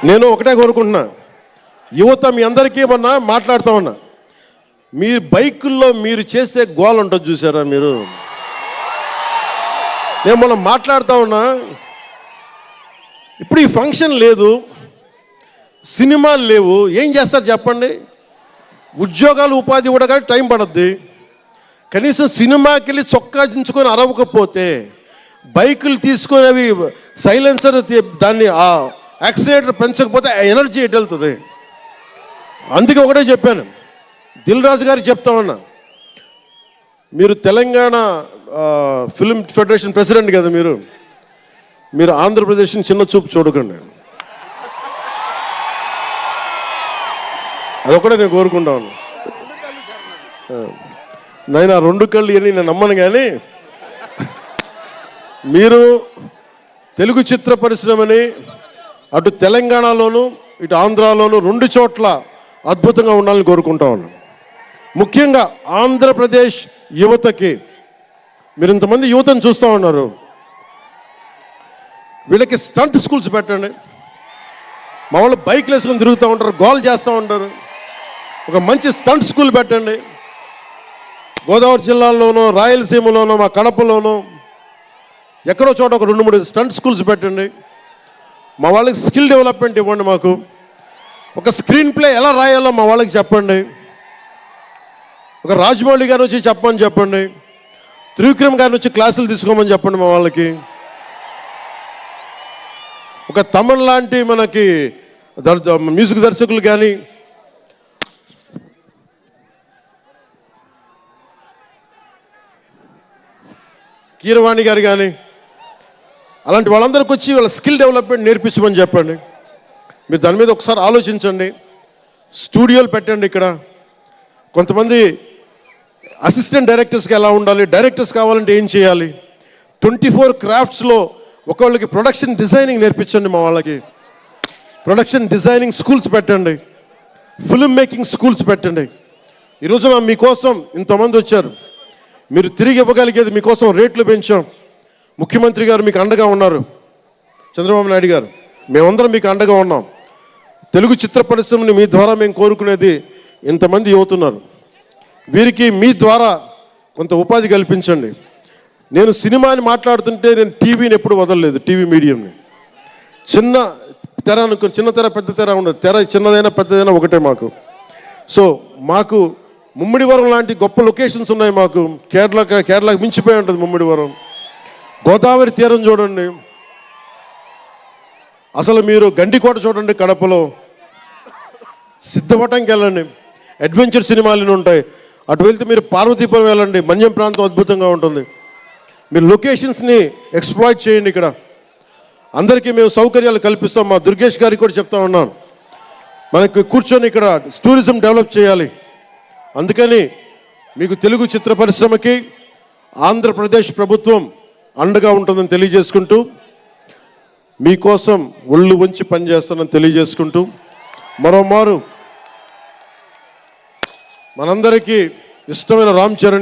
నేను ఒకటే కోరుకుంటున్నా, యువత మీ అందరికీ మొన్న మాట్లాడుతూ ఉన్నా, మీ బైకుల్లో మీరు చేసే గోల్ ఉంటుంది చూసారా మీరు. నేను మొన్న మాట్లాడుతూ ఉన్నా, ఇప్పుడు ఈ ఫంక్షన్ లేదు, సినిమాలు లేవు, ఏం చేస్తారు చెప్పండి? ఉద్యోగాలు ఉపాధి కూడా కానీ టైం పడుద్ది. కనీసం సినిమాకి వెళ్ళి చొక్కా దించుకొని అరవకపోతే, బైకులు తీసుకొని అవి సైలెన్సర్ దాన్ని ఆ యాక్సిలేటర్ పెంచకపోతే ఎనర్జీ ఎటు వెళ్తుంది? అందుకే ఒకటే చెప్పాను, దిల్ రాజు గారికి చెప్తా ఉన్నా, మీరు తెలంగాణ ఫిల్మ్ ఫెడరేషన్ ప్రెసిడెంట్ కదా, మీరు ఆంధ్రప్రదేశ్ని చిన్న చూపు చూడకండి. అదొకటే నేను కోరుకుంటా ఉన్నా. నేను ఆ 2 కళ్ళు అని నేను నమ్మను, కానీ మీరు తెలుగు చిత్ర పరిశ్రమని అటు తెలంగాణలోను ఇటు ఆంధ్రాలోను 2 చోట్ల అద్భుతంగా ఉండాలని కోరుకుంటా ఉన్నాను. ముఖ్యంగా ఆంధ్రప్రదేశ్ యువతకి, మీరు ఇంతమంది యువతను చూస్తూ ఉన్నారు, వీళ్ళకి స్టంట్ స్కూల్స్ పెట్టండి. మా వాళ్ళు బైక్లు వేసుకొని తిరుగుతూ ఉంటారు, గోల్ చేస్తూ ఉంటారు, ఒక మంచి స్టంట్ స్కూల్ పెట్టండి. గోదావరి జిల్లాలోనూ రాయలసీమలోనూ మా కడపలోనూ ఎక్కడో చోట ఒక 2-3 స్టంట్ స్కూల్స్ పెట్టండి. మా వాళ్ళకి స్కిల్ డెవలప్మెంట్ ఇవ్వండి. మాకు ఒక స్క్రీన్ ప్లే ఎలా రాయాలో మా వాళ్ళకి చెప్పండి. ఒక రాజమౌళి గారు వచ్చి చెప్పండి. త్రివిక్రమ్ గారిని వచ్చి క్లాసులు తీసుకోమని చెప్పండి మా వాళ్ళకి. ఒక తమన్ లాంటి మనకి మ్యూజిక్ దర్శకులు కానీ, కీరవాణి గారు కానీ, అలాంటి వాళ్ళందరికీ వచ్చి వాళ్ళ స్కిల్ డెవలప్మెంట్ నేర్పించమని చెప్పండి. మీరు దాని మీద ఒకసారి ఆలోచించండి. స్టూడియోలు పెట్టండి. ఇక్కడ కొంతమంది అసిస్టెంట్ డైరెక్టర్స్కి ఎలా ఉండాలి, డైరెక్టర్స్ కావాలంటే ఏం చేయాలి, 24 క్రాఫ్ట్స్లో ఒకళ్ళకి ప్రొడక్షన్ డిజైనింగ్ నేర్పించండి. మా వాళ్ళకి ప్రొడక్షన్ డిజైనింగ్ స్కూల్స్ పెట్టండి, ఫిల్మ్ మేకింగ్ స్కూల్స్ పెట్టండి. ఈరోజు మీకోసం ఇంతమంది వచ్చారు, మీరు తిరిగి ఇవ్వగలిగేది మీకోసం రేట్లు పెంచాం. ముఖ్యమంత్రి గారు మీకు అండగా ఉన్నారు, చంద్రబాబు నాయుడు గారు, మేమందరం మీకు అండగా ఉన్నాం. తెలుగు చిత్ర పరిశ్రమని మీ ద్వారా మేము కోరుకునేది, ఇంతమంది యువతున్నారు, వీరికి మీ ద్వారా కొంత ఉపాధి కల్పించండి. నేను సినిమాని మాట్లాడుతుంటే నేను టీవీని ఎప్పుడు వదలలేదు, టీవీ మీడియంని. చిన్న తెర అనుకుని, చిన్న తెర పెద్ద తెర ఉండదు, తెర చిన్నదైనా పెద్దదైనా ఒకటే మాకు. సో మాకు ముమ్మిడివరం లాంటి గొప్ప లొకేషన్స్ ఉన్నాయి. మాకు కేరళకు మించిపోయి ఉంటుంది ముమ్మిడివరం. గోదావరి తీరం చూడండి, అసలు మీరు గండికోట చూడండి కడపలో, సిద్ధవటంకి వెళ్ళండి, అడ్వెంచర్ సినిమాలు ఉంటాయి. అటు వెళ్తే మీరు పార్వతీపురం వెళ్ళండి, మన్యం ప్రాంతం అద్భుతంగా ఉంటుంది. మీరు లొకేషన్స్ని ఎక్స్ప్లాయిట్ చేయండి. ఇక్కడ అందరికీ మేము సౌకర్యాలు కల్పిస్తాం. మా దుర్గేష్ గారికి కూడా చెప్తా ఉన్నాను, మనకు కూర్చొని ఇక్కడ టూరిజం డెవలప్ చేయాలి. అందుకని మీకు తెలుగు చిత్ర పరిశ్రమకి ఆంధ్రప్రదేశ్ ప్రభుత్వం అండగా ఉంటుందని తెలియజేసుకుంటూ, మీకోసం ఒళ్ళు వంచి పనిచేస్తానని తెలియజేసుకుంటూ, మరోమారు మనందరికీ ఇష్టమైన రామ్ చరణ్